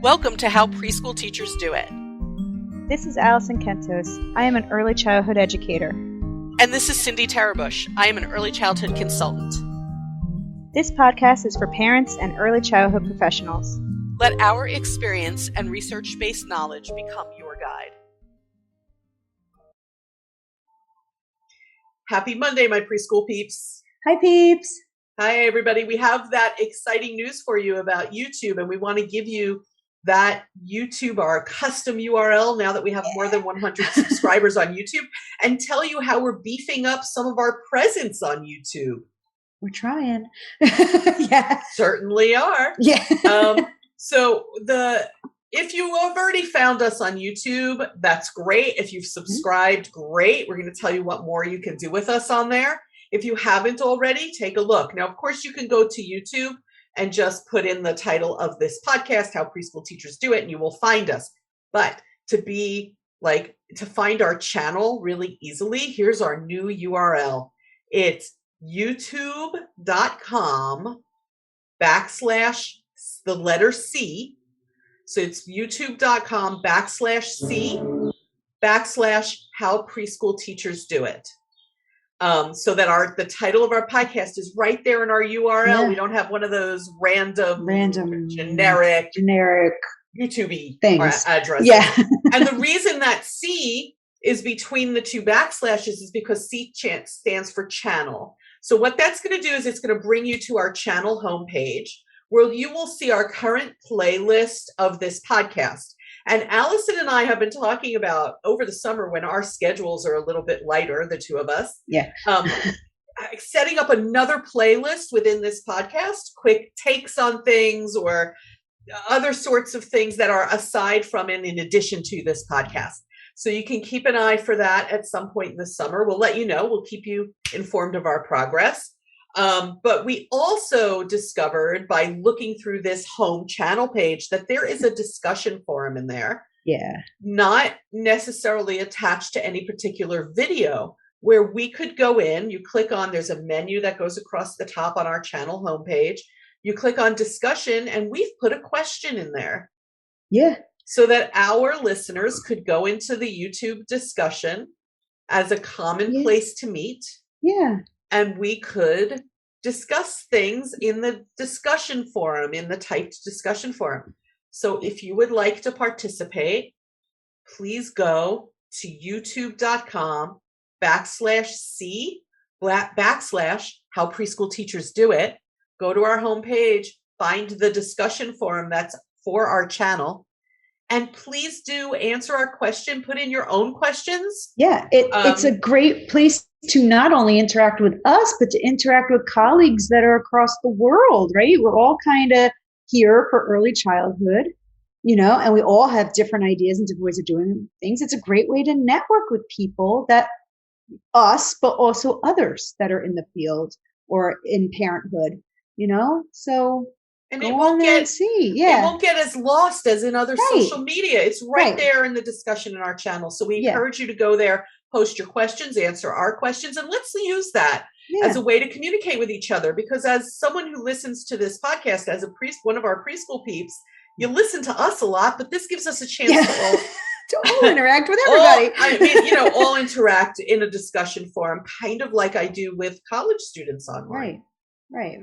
Welcome to How Preschool Teachers Do It. This is Alison Kentos. I am an early childhood educator. And this is Cindy Tarabush. I am an early childhood consultant. This podcast is for parents and early childhood professionals. Let our experience and research-based knowledge become your guide. Happy Monday, my preschool peeps. Hi, peeps. Hi, everybody. We have that exciting news for you about YouTube, and we want to give you that YouTube, our custom URL, now that we have more than 100 subscribers on YouTube, and tell you how we're beefing up some of our presence on YouTube. We're trying. Yeah. Certainly are. Yeah. If you have already found us on YouTube, that's great. If you've subscribed, great. We're going to tell you what more you can do with us on there. If you haven't already, take a look. Now, of course, you can go to YouTube and just put in the title of this podcast, How Preschool Teachers Do It, and you will find us. But to find our channel really easily, here's our new URL. It's youtube.com/the letter C. So it's youtube.com/C/How Preschool Teachers Do It. So that the title of our podcast is right there in our URL. Yeah. We don't have one of those random generic YouTube-y things. Addresses. Yeah. And the reason that C is between the two backslashes is because C stands for channel. So what that's going to do is it's going to bring you to our channel homepage, where you will see our current playlist of this podcast. And Alison and I have been talking about over the summer, when our schedules are a little bit lighter, the two of us, setting up another playlist within this podcast, quick takes on things or other sorts of things that are aside from and in addition to this podcast. So you can keep an eye for that at some point in the summer. We'll let you know. We'll keep you informed of our progress. But we also discovered by looking through this home channel page that there is a discussion forum in there. Yeah. Not necessarily attached to any particular video, where we could go in, you click on, there's a menu that goes across the top on our channel homepage. You click on discussion, and we've put a question in there. Yeah. So that our listeners could go into the YouTube discussion as a common place to meet. Yeah. And we could discuss things in the discussion forum, in the typed discussion forum. So if you would like to participate, please go to youtube.com/C/How Preschool Teachers Do It. Go to our homepage, find the discussion forum that's for our channel. And please do answer our question. Put in your own questions. Yeah, it's a great place to not only interact with us, but to interact with colleagues that are across the world, right? We're all kind of here for early childhood, and we all have different ideas and different ways of doing things. It's a great way to network with people but also others that are in the field or in parenthood, so. And it won't get as lost as in other Right. social media. It's right there in the discussion in our channel. So we encourage you to go there, post your questions, answer our questions, and let's use that as a way to communicate with each other. Because as someone who listens to this podcast, as one of our preschool peeps, you listen to us a lot, but this gives us a chance to all interact with everybody. all interact in a discussion forum, kind of like I do with college students online. Right.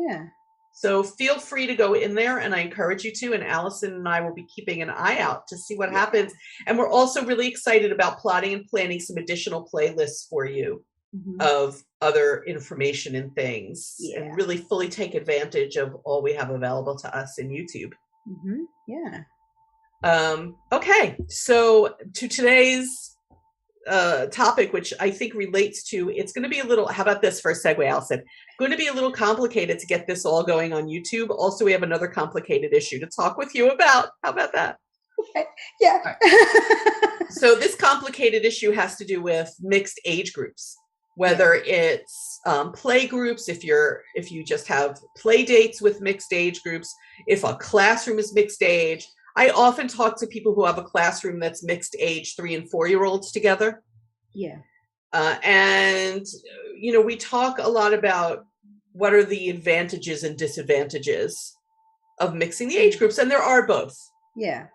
Yeah. So feel free to go in there, and I encourage you to. And Alison and I will be keeping an eye out to see what happens. And we're also really excited about plotting and planning some additional playlists for you of other information and things, and really fully take advantage of all we have available to us in YouTube. Yeah. Okay, so to today's topic, which I think relates to, it's going to be a little, how about this for a segue, Alison? Going to be a little complicated to get this all going on YouTube. Also, we have another complicated issue to talk with you about. How about that? Okay. Yeah. Right. So this complicated issue has to do with mixed age groups, whether it's play groups, if you just have play dates with mixed age groups, if a classroom is mixed age. I often talk to people who have a classroom that's mixed age 3 and 4-year-olds together. Yeah. And we talk a lot about what are the advantages and disadvantages of mixing the age groups, and there are both. Yeah.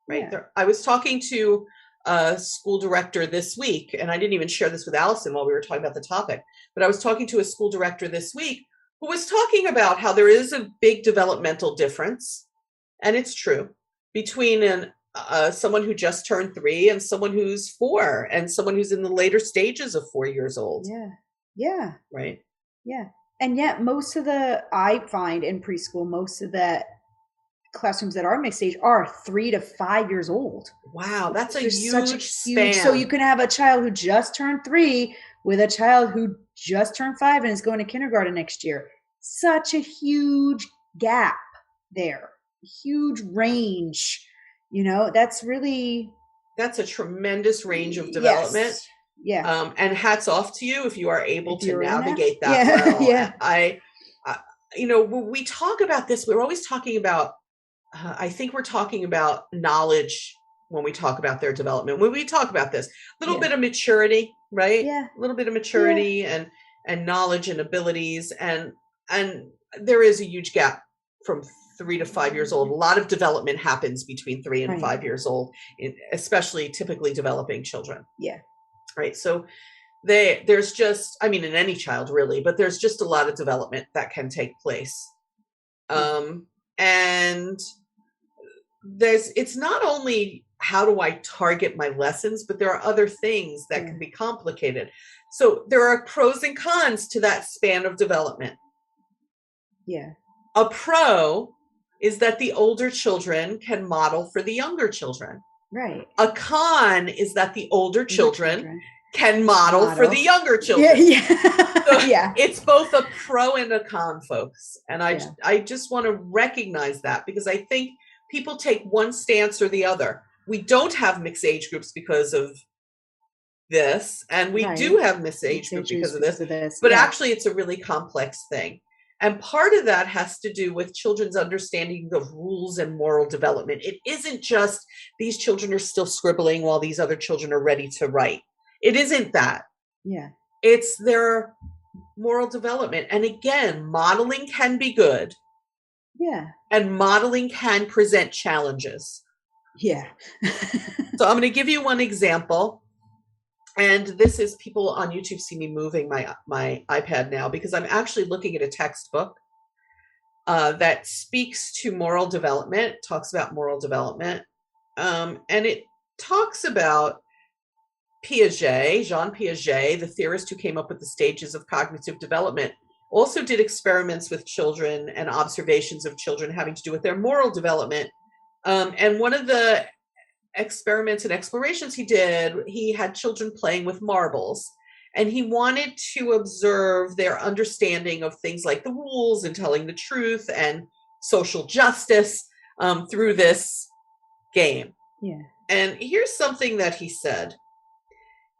Right. Yeah. There, I was talking to a school director this week, and I didn't even share this with Alison while we were talking about the topic, but I was talking to a school director this week who was talking about how there is a big developmental difference, and it's true, between someone who just turned 3 and someone who's 4 and someone who's in the later stages of 4 years old. Yeah. Yeah. Right. Yeah. And yet I find in preschool, most of the classrooms that are mixed age are 3 to 5 years old. Wow, that's a There's huge span. so you can have a child who just turned 3 with a child who just turned 5 and is going to kindergarten next year. Such a huge gap there, huge range. That's a tremendous range of development. Yes. Yeah. And hats off to you if you are able to navigate that yeah. well. Yeah. When we talk about this, we're always talking about, I think we're talking about knowledge when we talk about their development. When we talk about this, a little bit of maturity, right? Yeah. A little bit of maturity and knowledge and abilities. And there is a huge gap from 3 to 5 years old. A lot of development happens between 3 and 5 years old, especially typically developing children. Yeah. Right. So there's just, in any child really, but there's just a lot of development that can take place. And it's not only how do I target my lessons, but there are other things that can be complicated. So there are pros and cons to that span of development. Yeah. A pro is that the older children can model for the younger children. Right. A con is that the older children can model for the younger children. Yeah. So yeah. It's both a pro and a con, folks. And I just want to recognize that, because I think people take one stance or the other. We don't have mixed age groups because of this, and we do have mixed age groups because of this. But actually, it's a really complex thing. And part of that has to do with children's understanding of rules and moral development. It isn't just these children are still scribbling while these other children are ready to write. It isn't that. Yeah. It's their moral development. And again, modeling can be good. Yeah. And modeling can present challenges. Yeah. So I'm going to give you one example. And this is, people on YouTube see me moving my iPad now, because I'm actually looking at a textbook that speaks to moral development, talks about moral development. And it talks about Jean Piaget, the theorist who came up with the stages of cognitive development, also did experiments with children and observations of children having to do with their moral development. And one of the experiments and explorations he did, he had children playing with marbles, and he wanted to observe their understanding of things like the rules and telling the truth and social justice through this game. Yeah. And here's something that he said.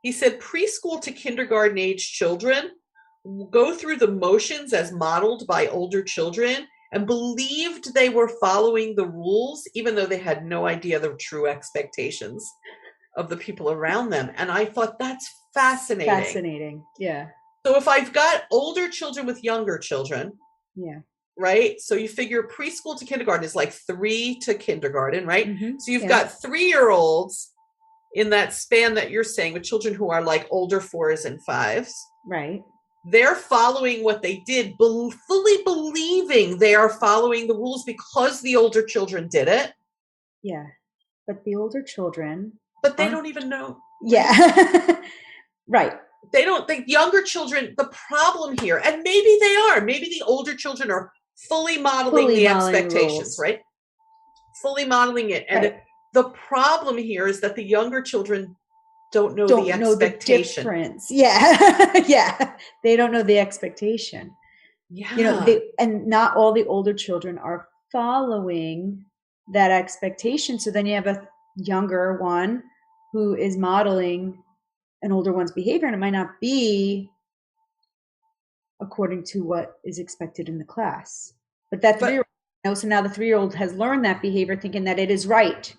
He said, preschool to kindergarten age children go through the motions as modeled by older children and believed they were following the rules, even though they had no idea the true expectations of the people around them. And I thought, that's fascinating. Fascinating. Yeah. So if I've got older children with younger children, right? So you figure preschool to kindergarten is like 3 to kindergarten, right? Mm-hmm. So you've got 3-year-olds in that span that you're saying, with children who are like older 4s and 5s. Right. They're following what they did, fully believing they are following the rules because the older children did it. Yeah. But the older children. But they don't even know. Yeah. Right. They don't think younger children, the problem here, and maybe they are, maybe the older children are fully modeling the expectations, rules. Right? Fully modeling it. And the problem here is that the younger children don't know the expectation. The difference. Yeah. Yeah. They don't know the expectation. Yeah. And not all the older children are following that expectation. So then you have a younger one who is modeling an older one's behavior, and it might not be according to what is expected in the class. But that 3-year-old, so now the 3-year-old has learned that behavior, thinking that it is right.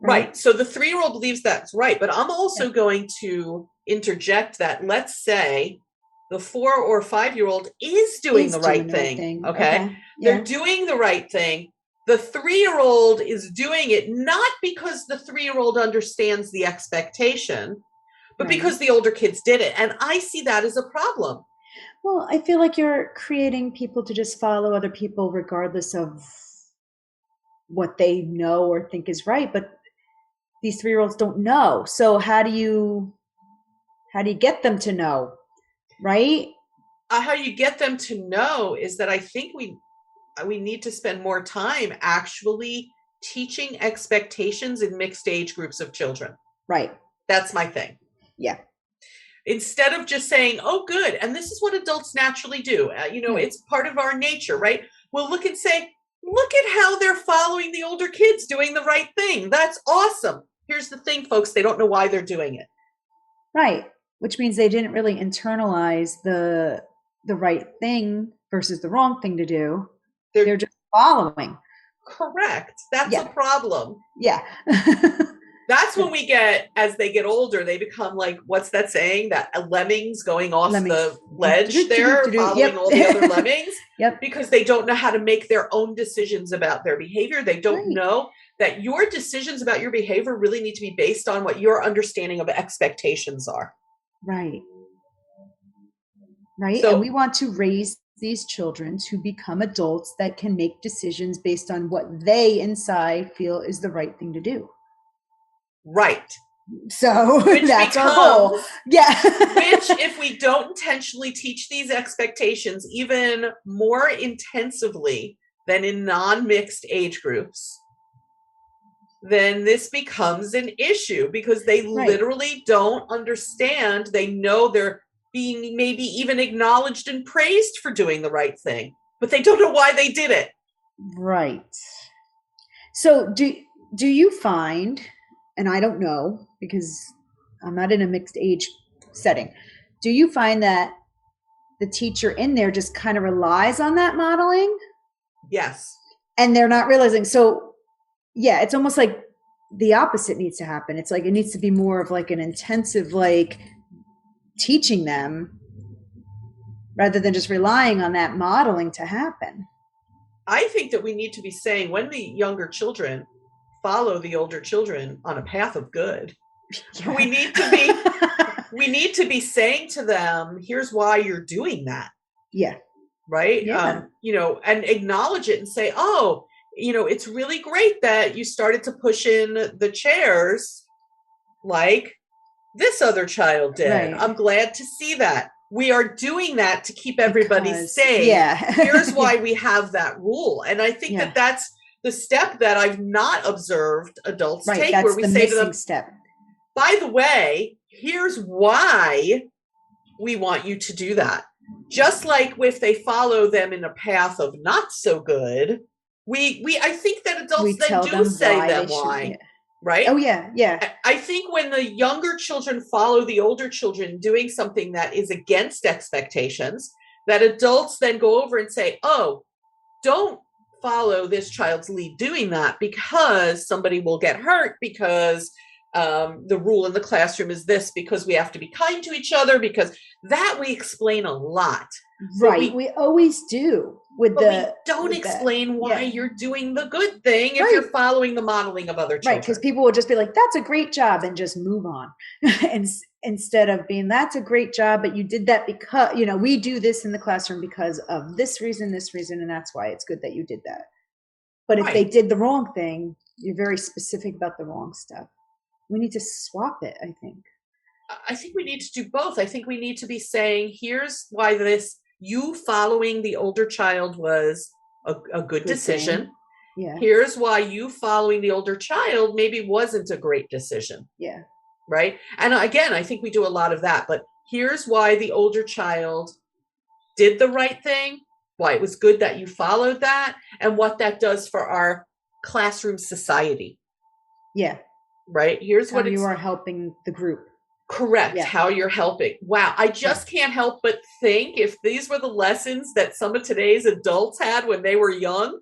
Right. So the 3-year-old believes that's right. But I'm also going to interject that, let's say the 4 or 5-year-old is doing the right thing. Okay. They're doing the right thing, The 3-year-old is doing it not because the 3-year-old understands the expectation, but because the older kids did it. And I see that as a problem. Well, I feel like you're creating people to just follow other people regardless of what they know or think is right. But these 3-year-olds don't know. So how do you get them to know? Right? How you get them to know is that I think we need to spend more time actually teaching expectations in mixed age groups of children. Right. That's my thing. Yeah. Instead of just saying, oh, good. And this is what adults naturally do. It's part of our nature, right? We'll look and say, look at how they're following the older kids doing the right thing. That's awesome. Here's the thing, folks. They don't know why they're doing it. Right. Which means they didn't really internalize the right thing versus the wrong thing to do. They're just following. Correct. That's a problem. Yeah. That's when we get, as they get older, they become like, what's that saying? That lemmings going off the ledge there, following all the other lemmings. Yep. Because they don't know how to make their own decisions about their behavior. They don't know that your decisions about your behavior really need to be based on what your understanding of expectations are. Right. Right. So, and we want to raise these children to become adults that can make decisions based on what they inside feel is the right thing to do. Right. So that's our goal. Yeah. Which, if we don't intentionally teach these expectations even more intensively than in non-mixed age groups, then this becomes an issue because they literally don't understand. They know they're being maybe even acknowledged and praised for doing the right thing, but they don't know why they did it. Right. So do you find, and I don't know because I'm not in a mixed age setting, do you find that the teacher in there just kind of relies on that modeling? Yes. And they're not realizing. So yeah, it's almost like the opposite needs to happen. It's like it needs to be more of like an intensive, like teaching them rather than just relying on that modeling to happen. I think that we need to be saying when the younger children follow the older children on a path of good, we need to be saying to them, here's why you're doing that. Yeah. Right. Yeah. And acknowledge it and say, oh, it's really great that you started to push in the chairs like this other child did. Right. I'm glad to see that. We are doing that to keep everybody safe. Yeah. Here's why we have that rule. And I think that that's the step that I've not observed adults take, that's where we say to them, step. By the way, here's why we want you to do that. Just like if they follow them in a path of not so good, I think that adults then do say them why. Right? Oh, yeah, yeah. I think when the younger children follow the older children doing something that is against expectations, that adults then go over and say, oh, don't follow this child's lead doing that because somebody will get hurt, because the rule in the classroom is this, because we have to be kind to each other, because that we explain a lot. Right. We always do. We don't explain why you're doing the good thing if you're following the modeling of other children. Right, because people will just be like, that's a great job, and just move on. And instead of being, that's a great job, but you did that because, we do this in the classroom because of this reason, and that's why it's good that you did that. But if they did the wrong thing, you're very specific about the wrong stuff. We need to swap it, I think. I think we need to do both. I think we need to be saying, here's why you following the older child was a good decision. Thing. Yeah. Here's why you following the older child maybe wasn't a great decision. Yeah. Right. And again, I think we do a lot of that, but here's why the older child did the right thing, why it was good that you followed that, and what that does for our classroom society. Yeah. Right. Here's what you are helping the group. Correct. Yeah. How you're helping. Wow. I just can't help but think if these were the lessons that some of today's adults had when they were young,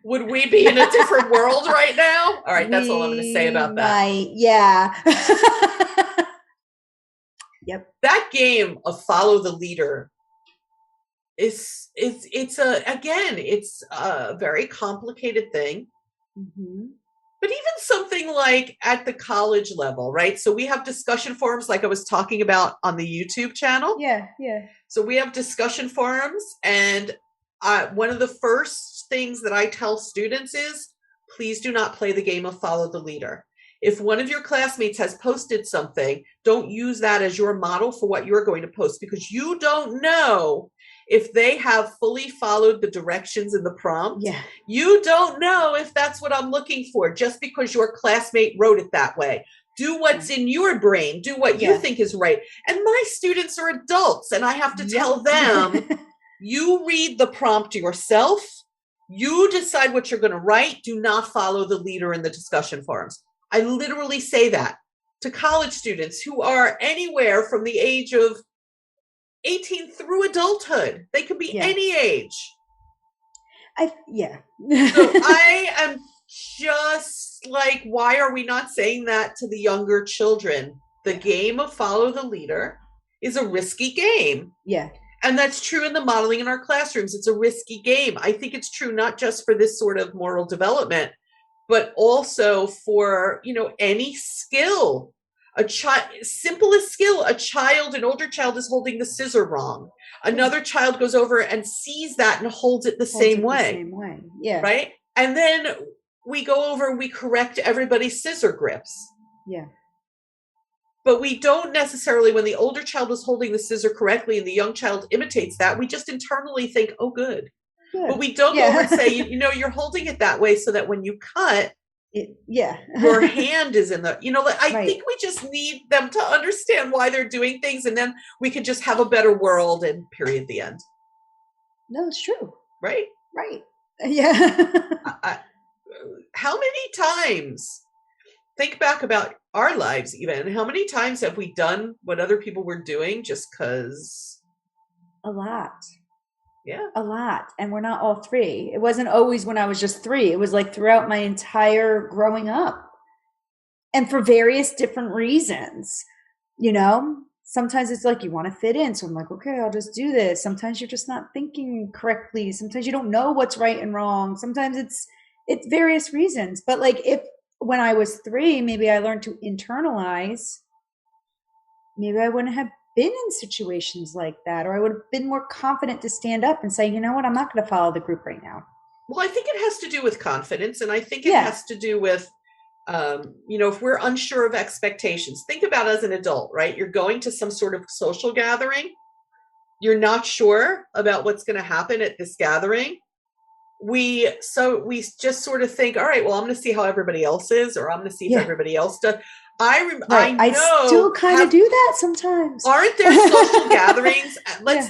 would we be in a different world right now? All right. That's all I'm going to say about that. Yeah. Yep. That game of follow the leader it's a very complicated thing. Mm-hmm. But even something like at the college level, right? So we have discussion forums like I was talking about on the YouTube channel. Yeah, yeah. So we have discussion forums, and one of the first things that I tell students is, please do not play the game of follow the leader. If one of your classmates has posted something, don't use that as your model for what you're going to post, because you don't know if they have fully followed the directions in the prompt. Yeah. You don't know if that's what I'm looking for just because your classmate wrote it that way. Do what's in your brain. Do what you think is right. And my students are adults, and I have to tell them, you read the prompt yourself. You decide what you're going to write. Do not follow the leader in the discussion forums. I literally say that to college students who are anywhere from the age of 18 through adulthood. They could be any age. So I am just like, why are we not saying that to the younger children? The game of follow the leader is a risky game. Yeah. And that's true in the modeling in our classrooms. It's a risky game. I think it's true not just for this sort of moral development, but also for, any skill. Simplest skill, an older child is holding the scissor wrong. Another child goes over and sees that and holds it the same way. Yeah. Right? And then we go over and we correct everybody's scissor grips. Yeah. But we don't necessarily, when the older child is holding the scissor correctly and the young child imitates that, we just internally think, oh, good. But we don't go over and say, you're holding it that way so that when you cut, your hand is in the, I think we just need them to understand why they're doing things, and then we can just have a better world, and period, the end. No, it's true. Right? Right. Yeah. How many times, think back about our lives even, how many times have we done what other people were doing just because? A lot. Yeah. A lot. And we're not all three. It wasn't always when I was just 3. It was like throughout my entire growing up. And for various different reasons. Sometimes it's like you want to fit in. So I'm like, okay, I'll just do this. Sometimes you're just not thinking correctly. Sometimes you don't know what's right and wrong. Sometimes it's various reasons. But like when I was 3, maybe I learned to internalize, maybe I wouldn't have been in situations like that, or I would have been more confident to stand up and say, you know what, I'm not going to follow the group right now. Well, I think it has to do with confidence, and I think it has to do with, if we're unsure of expectations. Think about as an adult, right? You're going to some sort of social gathering. You're not sure about what's going to happen at this gathering. We just sort of think, all right, well, I'm going to see how everybody else is, or I'm going to see if everybody else does. I still kind of do that sometimes. Aren't there social gatherings? Let's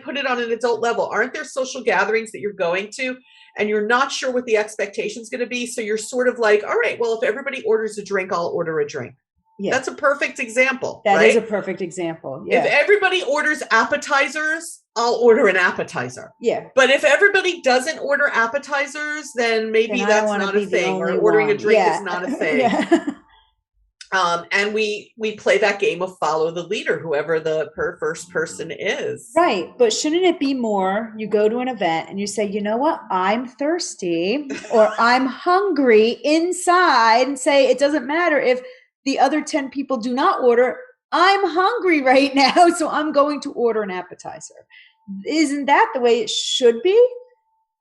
put it on an adult level. Aren't there social gatherings that you're going to and you're not sure what the expectation is going to be? So you're sort of like, all right, well, if everybody orders a drink, I'll order a drink. Yeah. That's a perfect example. That is a perfect example. Yeah. If everybody orders appetizers, I'll order an appetizer. Yeah. But if everybody doesn't order appetizers, then maybe that's not a thing, or ordering a drink is not a thing. Yeah. And we play that game of follow the leader, whoever the first person is. Right. But shouldn't it be more, you go to an event and you say, you know what, I'm thirsty or I'm hungry inside, and say, it doesn't matter if the other 10 people do not order, I'm hungry right now, so I'm going to order an appetizer. Isn't that the way it should be?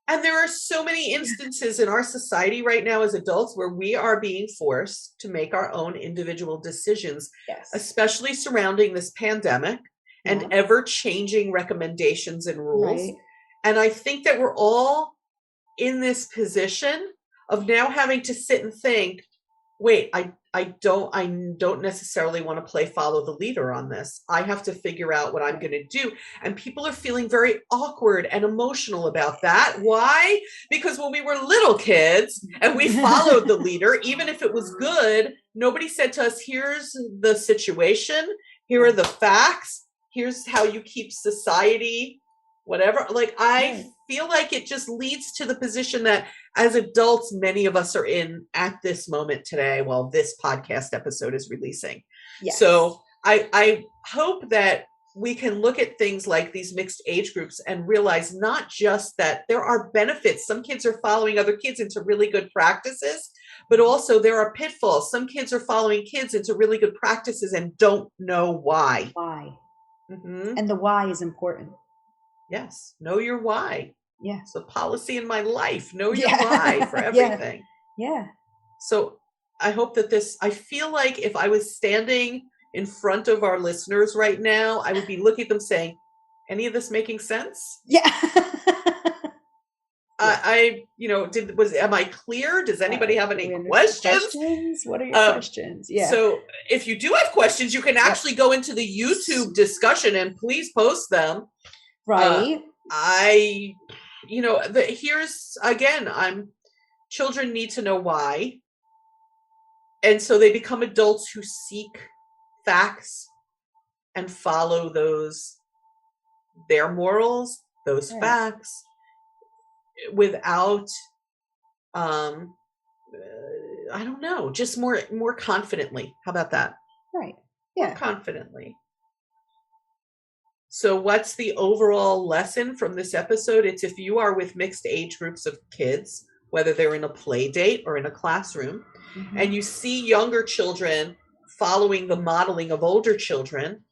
And there are so many instances in our society right now as adults where we are being forced to make our own individual decisions, especially surrounding this pandemic and ever-changing recommendations and rules. Right. And I think that we're all in this position of now having to sit and think, wait, I don't necessarily want to play follow the leader on this. I have to figure out what I'm going to do. And people are feeling very awkward and emotional about that. Why? Because when we were little kids and we followed the leader, even if it was good, nobody said to us, here's the situation, here are the facts, here's how you keep society, whatever. Like, I feel like it just leads to the position that as adults, many of us are in at this moment today while this podcast episode is releasing. Yes. So I hope that we can look at things like these mixed age groups and realize not just that there are benefits. Some kids are following other kids into really good practices, but also there are pitfalls. Some kids are following kids into really good practices and don't know why. Why? Mm-hmm. And the why is important. Yes. Know your why. Yeah. It's a policy in my life. Know your why for everything. Yeah. So I hope that I feel like if I was standing in front of our listeners right now, I would be looking at them saying, any of this making sense? Yeah. Am I clear? Does anybody have any questions? What are your questions? Yeah. So if you do have questions, you can actually go into the YouTube discussion and please post them. Right. Here's again, children need to know why. And so they become adults who seek facts and follow their morals, those facts, without, I don't know, just more confidently. How about that? Right. Yeah. More confidently. So what's the overall lesson from this episode? It's if you are with mixed age groups of kids, whether they're in a play date or in a classroom, and you see younger children following the modeling of older children,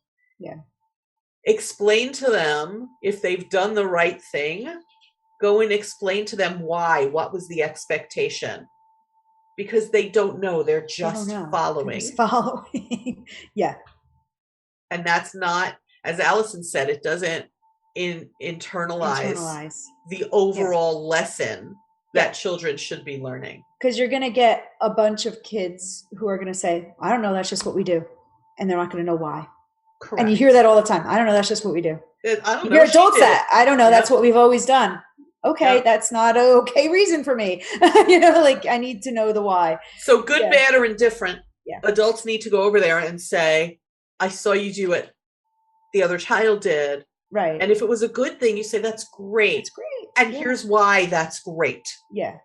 explain to them if they've done the right thing. Go and explain to them why. What was the expectation? Because they don't know. They're just following. Yeah. And that's not, as Alison said, it doesn't internalize the overall lesson that children should be learning. Because you're going to get a bunch of kids who are going to say, I don't know, that's just what we do. And they're not going to know why. Correct. And you hear that all the time. I don't know, that's just what we do. I don't you know. Hear adults that. I don't know, that's what we've always done. Okay, that's not an okay reason for me. I need to know the why. So good, bad, or indifferent, adults need to go over there and say, I saw you do it. The other child did. Right. And if it was a good thing, you say, that's great. It's great. And here's why that's great. Yeah.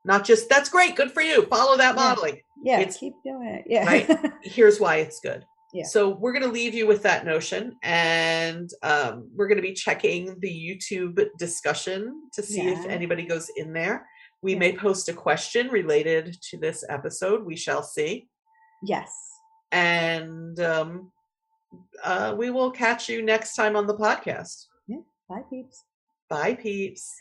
Not just, that's great, good for you. Follow that modeling. Yeah, keep doing it. Yeah. Right. Here's why it's good. Yeah. So we're going to leave you with that notion, and we're going to be checking the YouTube discussion to see if anybody goes in there. We may post a question related to this episode. We shall see. Yes. And we will catch you next time on the podcast. Yeah. Bye, peeps. Bye, peeps.